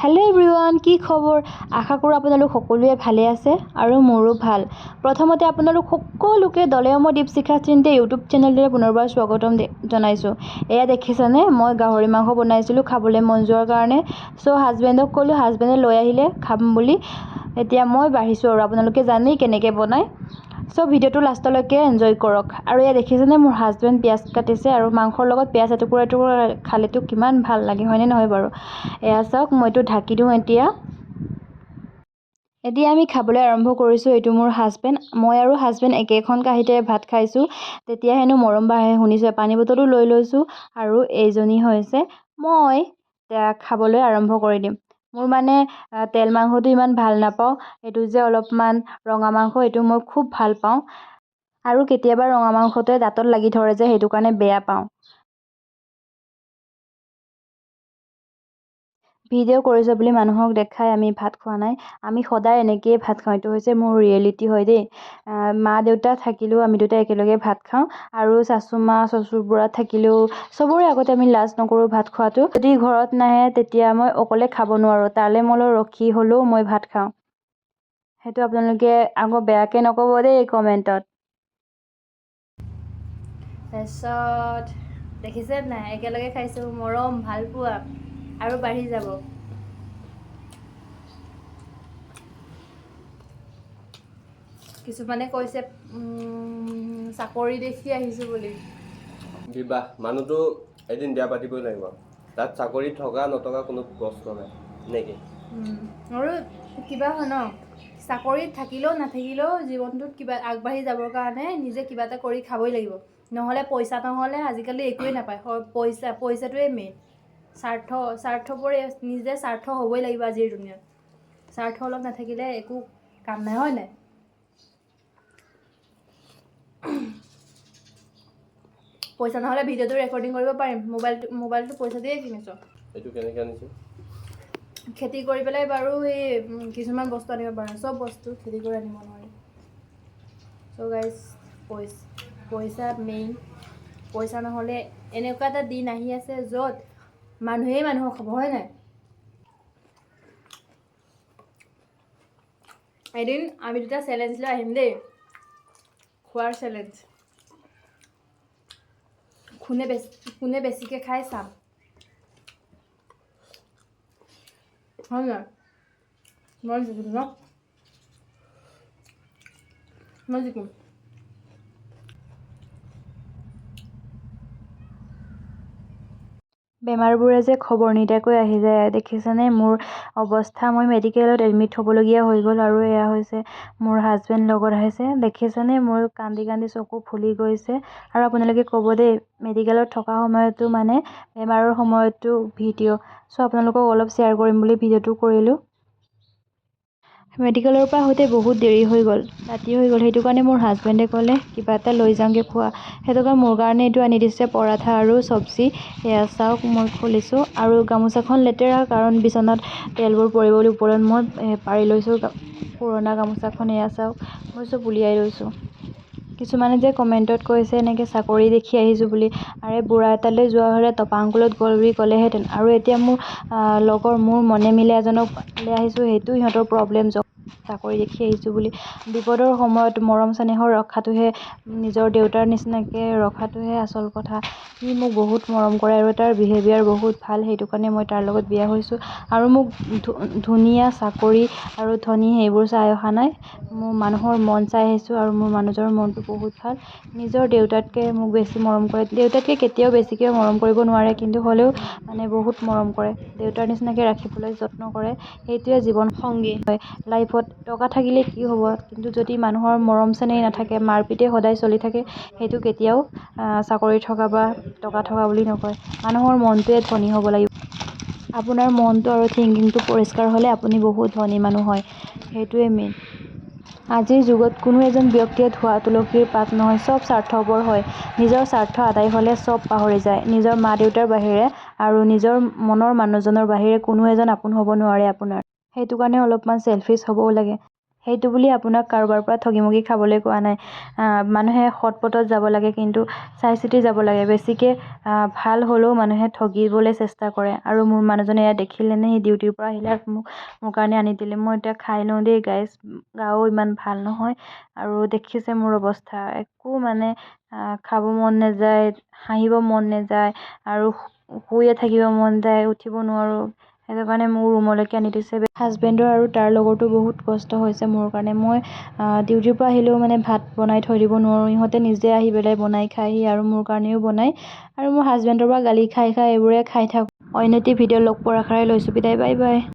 Hello' everyone, কি খবৰ? আশা কৰোঁ আপোনালোক সকলোৱে ভালে আছে আৰু মোৰো ভাল। প্ৰথমতে আপোনালোক সকলোকে দলেম দীপশিখা চিন্তে ইউটিউব চেনেলটোৰে পুনৰবাৰ স্বাগতম জনাইছোঁ। এয়া দেখিছেনে, মই গাহৰি মাংস বনাইছিলোঁ খাবলৈ মন যোৱাৰ কাৰণে। চ' হাজবেণ্ডক ক'লোঁ, হাজবেণ্ডে লৈ আহিলে খাম বুলি। এতিয়া মই বাঢ়িছোঁ আৰু আপোনালোকে জানেই কেনেকৈ বনায়। চ' ভিডিঅ'টো লাষ্টলৈকে এনজয় কৰক। আৰু এয়া দেখিছেনে, মোৰ হাজবেণ্ড পিঁয়াজ কাটিছে আৰু মাংসৰ লগত পিঁয়াজ এটুকুৰা খালেতো কিমান ভাল লাগে, হয়নে নহয় বাৰু? এয়া চাওক, মইতো ঢাকি দিওঁ এতিয়া আমি খাবলৈ আৰম্ভ কৰিছোঁ। এইটো মোৰ হাজবেণ্ড, মই আৰু হাজবেণ্ড একেখন কাঁহীতে ভাত খাইছোঁ। তেতিয়া হেনো মৰম বাঢ়ে শুনিছোঁ। পানী বটলো লৈ লৈছোঁ আৰু এইজনী হৈছে মই। খাবলৈ আৰম্ভ কৰি দিম। মোৰ মানে তেল মাংসটো ইমান ভাল নাপাওঁ, এইটো যে অলপমান ৰঙা মাংস, এইটো মই খুব ভাল পাওঁ। আৰু কেতিয়াবা ৰঙা মাংসটোৱে দাঁতত লাগি ধৰে যে, সেইটো কাৰণে বেয়া পাওঁ। ভিডিঅ' কৰিছে বুলি মানুহক দেখাই আমি ভাত খোৱা নাই। আমি সদায় এনেকৈয়ে ভাত খাওঁ, এইটো হৈছে মোৰ ৰিয়েলিটি হয় দেই। মা দেউতা থাকিলেও আমি দুটা একেলগে ভাত খাওঁ, আৰু শাশু মা শ্বশুৰ বুঢ়া থাকিলেও চবৰে আগতে আমি লাজ নকৰোঁ ভাত খোৱাটো। যদি ঘৰত নাহে তেতিয়া মই অকলে খাব নোৱাৰোঁ, তালৈ মোলৈ ৰখি হ'লেও মই ভাত খাওঁ। সেইটো আপোনালোকে আকৌ বেয়াকৈ নক'ব দেই কমেণ্টত। তাৰপিছত দেখিছে নাই, একেলগে খাইছোঁ, মৰম ভাল পোৱা আৰু বাঢ়ি যাব। কিছুমানে কৈছে চাকৰি দেখি আহিছোঁ বুলি। বিবাহ মানুহটো এদিন বিয়া পাতিবই লাগিব, তাত চাকৰি থকা নথকা কোনো প্ৰশ্ন নাই নেকি? আৰু কিবা হয় ন, চাকৰিত থাকিলেও নাথাকিলেও জীৱনটোত কিবা আগবাঢ়ি যাবৰ কাৰণে নিজে কিবা এটা কৰি খাবই লাগিব। নহ'লে পইচা নহ'লে আজিকালি একোৱেই নাপায়। পইচাটোৱে মেইন। স্বাৰ্থপৰে নিজে স্বাৰ্থ হ'বই লাগিব আজিৰ দুনীয়াত। স্বাৰ্থ অলপ নাথাকিলে একো কাম নাই, হয় নাই? পইচা নহ'লে ভিডিঅ'টো ৰেকৰ্ডিং কৰিব পাৰিম। মোবাইলটো পইচা দিয়ে কিনিছোঁ। এইটো কেনেকৈ আনিছে? খেতি কৰি পেলাই বাৰু সেই কিছুমান বস্তু আনিব পাৰে, চব বস্তু খেতি কৰি আনিব নোৱাৰি। চ' গাইজ, পইচা মেইন। পইচা নহ'লে এনেকুৱা এটা দিন আহি আছে য'ত মানুহেই মানুহক খাব, হয় নাই? এদিন আমি দুটা চেলেঞ্জ লৈ আহিম দেই, খোৱাৰ চেলেঞ্জ। কোনে বেছিকৈ খাই চাম, হয় নাই? মই জিকিম ন, মই জিকিম। বেমাৰবোৰে যে খবৰ নিদিয়াকৈ আহি যায়। দেখিছেনে মোৰ অৱস্থা? মই মেডিকেলত এডমিট হ'বলগীয়া হৈ গ'ল। আৰু এয়া হৈছে মোৰ হাজবেণ্ড লগত আহিছে। দেখিছেনে মোৰ কান্দি কান্দি চকু ফুলি গৈছে। আৰু আপোনালোকে ক'ব দেই, মেডিকেলত থকা সময়তো মানে বেমাৰৰ সময়তো ভিডিঅ'। চ' আপোনালোকক অলপ শ্বেয়াৰ কৰিম বুলি ভিডিঅ'টো কৰিলোঁ। মেডিকেলৰ পৰা আহোঁতে বহুত দেৰি হৈ গ'ল, ৰাতি হৈ গ'ল। সেইটো কাৰণে মোৰ হাজবেণ্ডে ক'লে কিবা এটা লৈ যাওঁগৈ খোৱা। সেইটো কাৰণে মোৰ কাৰণে এইটো আনি দিছে, পৰাঠা আৰু চব্জি। এয়া চাওক, মই খুলিছোঁ আৰু গামোচাখন লেতেৰা, কাৰণ বিচনাত তেলবোৰ পৰিব বুলি ওপৰত মই পাৰি লৈছোঁ পুৰণা গামোচাখন। এয়া চাওক, মই চব উলিয়াই লৈছোঁ। কিছুমানে যে কমেণ্টত কৈছে এনেকৈ চাকৰি দেখি আহিছোঁ বুলি। আৰে বুঢ়া এটালৈ যোৱা হ'লে টপাংকুলত গ'ল বুলি ক'লেহেঁতেন। আৰু এতিয়া মোৰ লগৰ, মোৰ মনে মিলে এজনক লৈ আহিছোঁ, সেইটো সিহঁতৰ প্ৰব্লেম। চাকৰি দেখি আহিছোঁ বুলি। বিপদৰ সময়ত মৰম চেনেহৰ ৰখাটোহে, নিজৰ দেউতাৰ নিচিনাকৈ ৰখাটোহে আচল কথা। সি মোক বহুত মৰম কৰে আৰু তাৰ বিহেভিয়াৰ বহুত ভাল। সেইটো কাৰণে মই তাৰ লগত বিয়া হৈছোঁ। আৰু মোক ধুনীয়া চাকৰি আৰু ধনী সেইবোৰ চাই অহা নাই, মোৰ মানুহৰ মন চাই আহিছোঁ। আৰু মোৰ মানুহজনৰ মনটো বহুত ভাল। নিজৰ দেউতাতকৈ মোক বেছি মৰম কৰে। দেউতাতকৈ কেতিয়াও বেছিকৈ মৰম কৰিব নোৱাৰে, কিন্তু হ'লেও মানে বহুত মৰম কৰে। দেউতাৰ নিচিনাকৈ ৰাখিবলৈ যত্ন কৰে। সেইটোৱে জীৱন সংগী হয় লাইফত। টকা থাকিলে কি হ'ব, কিন্তু যদি মানুহৰ মৰম চেনেহ নাথাকে, মাৰপিটে সদায় চলি থাকে, সেইটো কেতিয়াও চাকৰি থকা বা টকা থকা বুলি নকয়। মানুহৰ মনটোৱে ধনী হ'ব লাগিব। আপোনাৰ মনটো আৰু থিংকিংটো পৰিষ্কাৰ হ'লে আপুনি বহুত ধনী মানুহ হয়। সেইটোৱে মেইন। আজিৰ যুগত কোনো এজন ব্যক্তিয়ে ধোৱা তুলসীৰ পাত নহয়, চব স্বাৰ্থপৰ হয়। নিজৰ স্বাৰ্থ আদায় হ'লে চব পাহৰি যায়। নিজৰ মা দেউতাৰ বাহিৰে আৰু নিজৰ মনৰ মানুহজনৰ বাহিৰে কোনো এজন আপোন হ'ব নোৱাৰে আপোনাৰ। সেইটো কাৰণে অলপমান চেলফিছ হ'বও লাগে। সেইটো বুলি আপোনাক কাৰোবাৰ পৰা ঠগিমগি খাবলৈ কোৱা নাই। মানুহে সৎপথত যাব লাগে, কিন্তু চাই চিতি যাব লাগে। বেছিকৈ ভাল হ'লেও মানুহে ঠগিবলৈ চেষ্টা কৰে। আৰু মোৰ মানুহজনে এয়া দেখিলেনে, সি ডিউটিৰ পৰা আহিলে মোৰ কাৰণে আনি দিলে। মই এতিয়া খাই লওঁ দেই গাইজ, গাও ইমান ভাল নহয়। আৰু দেখিছে মোৰ অৱস্থা, একো মানে খাব মন নাযায়, হাঁহিব মন নাযায়, আৰু শুয়ে থাকিব মন যায়, উঠিব নোৱাৰোঁ। সেইটো কাৰণে মোৰ ৰুমলৈকে আনি দিছে। হাজবেণ্ডৰ আৰু তাৰ লগৰটো বহুত কষ্ট হৈছে মোৰ কাৰণে। মই ডিউটিৰ পৰা আহিলেও মানে ভাত বনাই থৈ দিব নোৱাৰোঁ। ইহঁতে নিজে আহি পেলাই বনাই খায়হি, আৰু মোৰ কাৰণেও বনায়। আৰু মোৰ হাজবেণ্ডৰ পৰা গালি খাই এইবোৰে খাই থাকোঁ। অন্য এটি ভিডিঅ' লগ পোৱাৰ আশাৰে লৈছোঁ বিদায়, বাই বাই।